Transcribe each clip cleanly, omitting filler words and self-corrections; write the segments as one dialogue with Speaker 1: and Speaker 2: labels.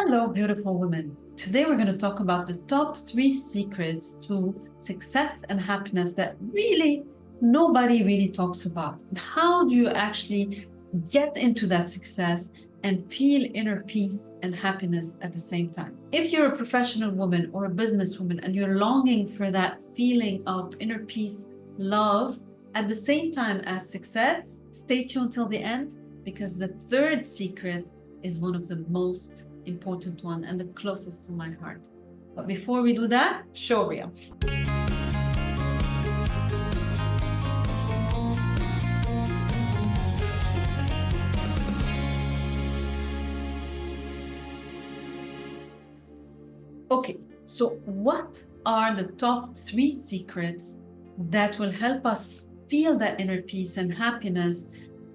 Speaker 1: Hello, beautiful women. Today we're going to talk about the top 3 secrets to success and happiness that really nobody really talks about. And how do you actually get into that success and feel inner peace and happiness at the same time? If you're a professional woman or a businesswoman and you're longing for that feeling of inner peace, love, at the same time as success, stay tuned till the end, because the third secret is one of the most important one and the closest to my heart. But before we do that, show reel. Okay, so what are the top 3 secrets that will help us feel that inner peace and happiness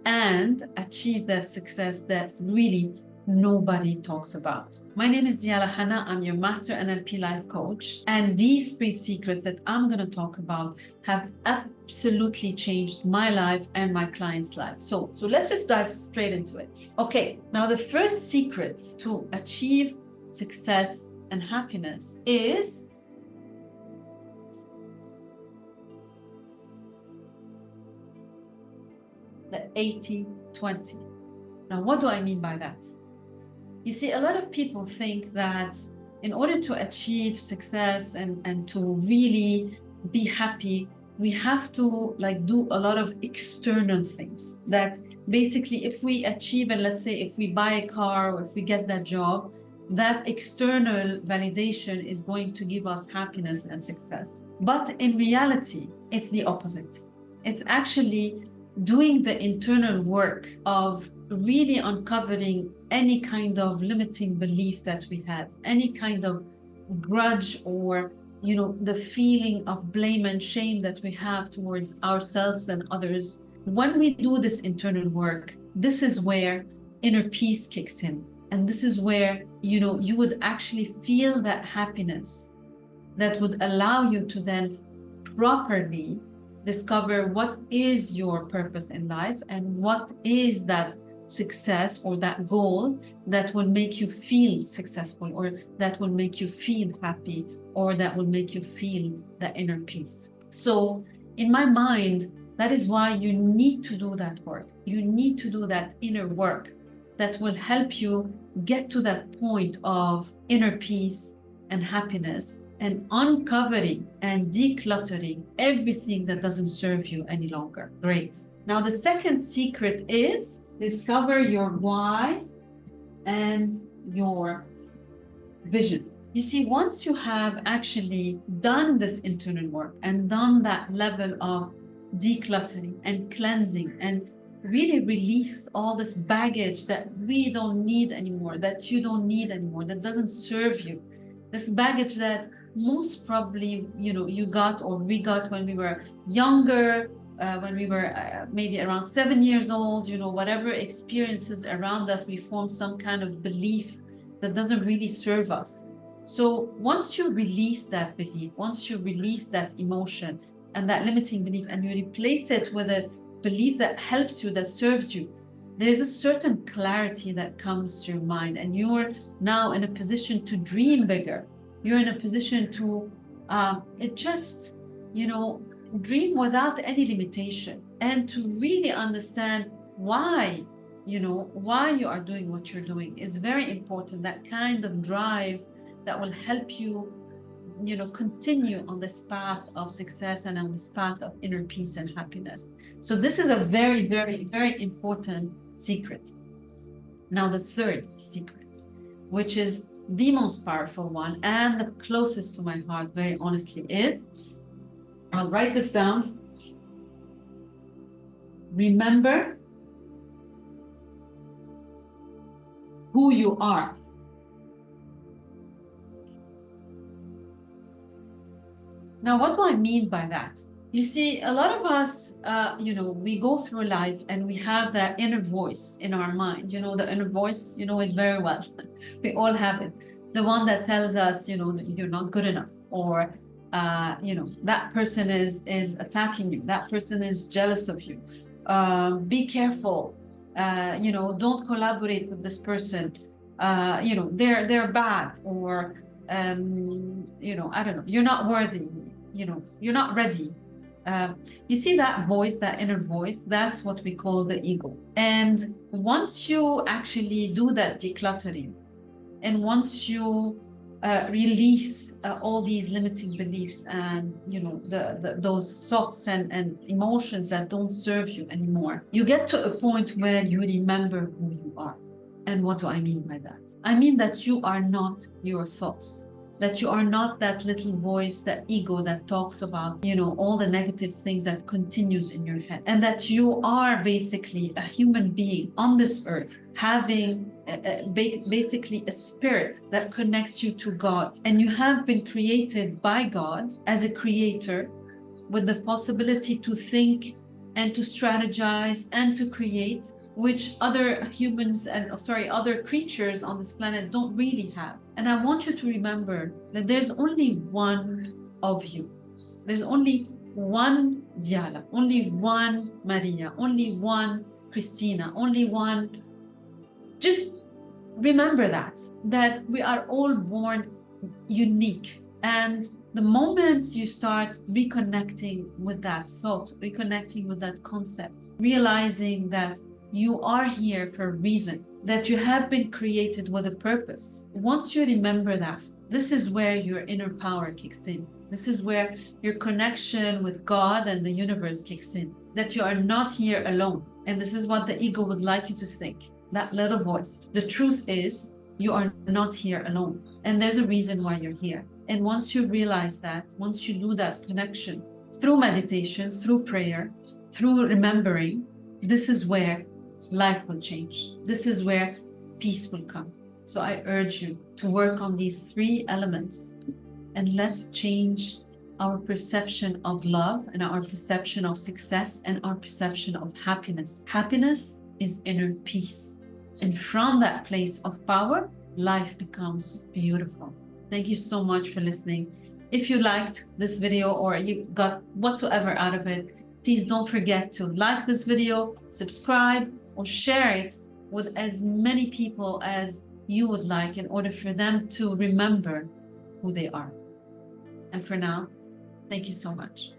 Speaker 1: and achieve that success that really nobody talks about? My name is Iamdialahanna. I'm your Master NLP Life Coach. And these 3 secrets that I'm going to talk about have absolutely changed my life and my clients' life. So let's just dive straight into it. Okay, now the first secret to achieve success and happiness is the 80-20. Now, what do I mean by that? You see, a lot of people think that in order to achieve success and to really be happy, we have to do a lot of external things that basically if we achieve, and let's say if we buy a car or if we get that job, that external validation is going to give us happiness and success. But in reality, it's the opposite. It's actually doing the internal work of really uncovering any kind of limiting belief that we had, any kind of grudge or the feeling of blame and shame that we have towards ourselves and others. When we do this internal work, this is where inner peace kicks in. And this is where, you would actually feel that happiness that would allow you to then properly discover what is your purpose in life and what is that success or that goal that will make you feel successful, or that will make you feel happy, or that will make you feel that inner peace. So in my mind, that is why you need to do that work. You need to do that inner work that will help you get to that point of inner peace and happiness, and uncovering and decluttering everything that doesn't serve you any longer. Great. Now, the second secret is discover your why and your vision. You see, once you have actually done this internal work and done that level of decluttering and cleansing and really released all this baggage that we don't need anymore, that you don't need anymore, that doesn't serve you, this baggage that most probably you got or we got when we were younger, when we were maybe around 7 years old, whatever experiences around us, we form some kind of belief that doesn't really serve us. So once you release that belief, once you release that emotion and that limiting belief, and you replace it with a belief that helps you, that serves you, there's a certain clarity that comes to your mind, and you're now in a position to dream bigger. You're in a position to dream without any limitation, and to really understand why you are doing what you're doing is very important. That kind of drive that will help you continue on this path of success and on this path of inner peace and happiness. So this is a very, very, very important secret. Now, the third secret, which is the most powerful one and the closest to my heart, very honestly, is, I'll write this down. Remember who you are. Now, what do I mean by that? You see, a lot of us, we go through life and we have that inner voice in our mind. The inner voice, you know it very well. We all have it. The one that tells us, that you're not good enough, or, that person is attacking you. That person is jealous of you. Be careful. Don't collaborate with this person. they're bad, or I don't know, you're not worthy, you're not ready. You see that voice, that inner voice, that's what we call the ego. And once you actually do that decluttering, and once you release all these limiting beliefs, and those thoughts and emotions that don't serve you anymore, you get to a point where you remember who you are. And what do I mean by that? I mean that you are not your thoughts, that you are not that little voice, that ego that talks about, all the negative things that continues in your head, and that you are basically a human being on this earth, having basically a spirit that connects you to God. And you have been created by God as a creator, with the possibility to think and to strategize and to create, which other humans and other creatures on this planet don't really have. And I want you to remember that there's only one of you. There's only one Diala, only one Maria, only one Christina, only one. Just remember that we are all born unique. And the moment you start reconnecting with that thought, reconnecting with that concept, realizing that you are here for a reason, that you have been created with a purpose. Once you remember that, this is where your inner power kicks in. This is where your connection with God and the universe kicks in, that you are not here alone. And this is what the ego would like you to think, that little voice. The truth is, you are not here alone. And there's a reason why you're here. And once you realize that, once you do that connection through meditation, through prayer, through remembering, this is where life will change. This is where peace will come. So I urge you to work on these 3 elements, and let's change our perception of love, and our perception of success, and our perception of happiness. Happiness is inner peace. And from that place of power, life becomes beautiful. Thank you so much for listening. If you liked this video or you got whatsoever out of it, please don't forget to like this video, subscribe, or share it with as many people as you would like, in order for them to remember who they are. And for now, thank you so much.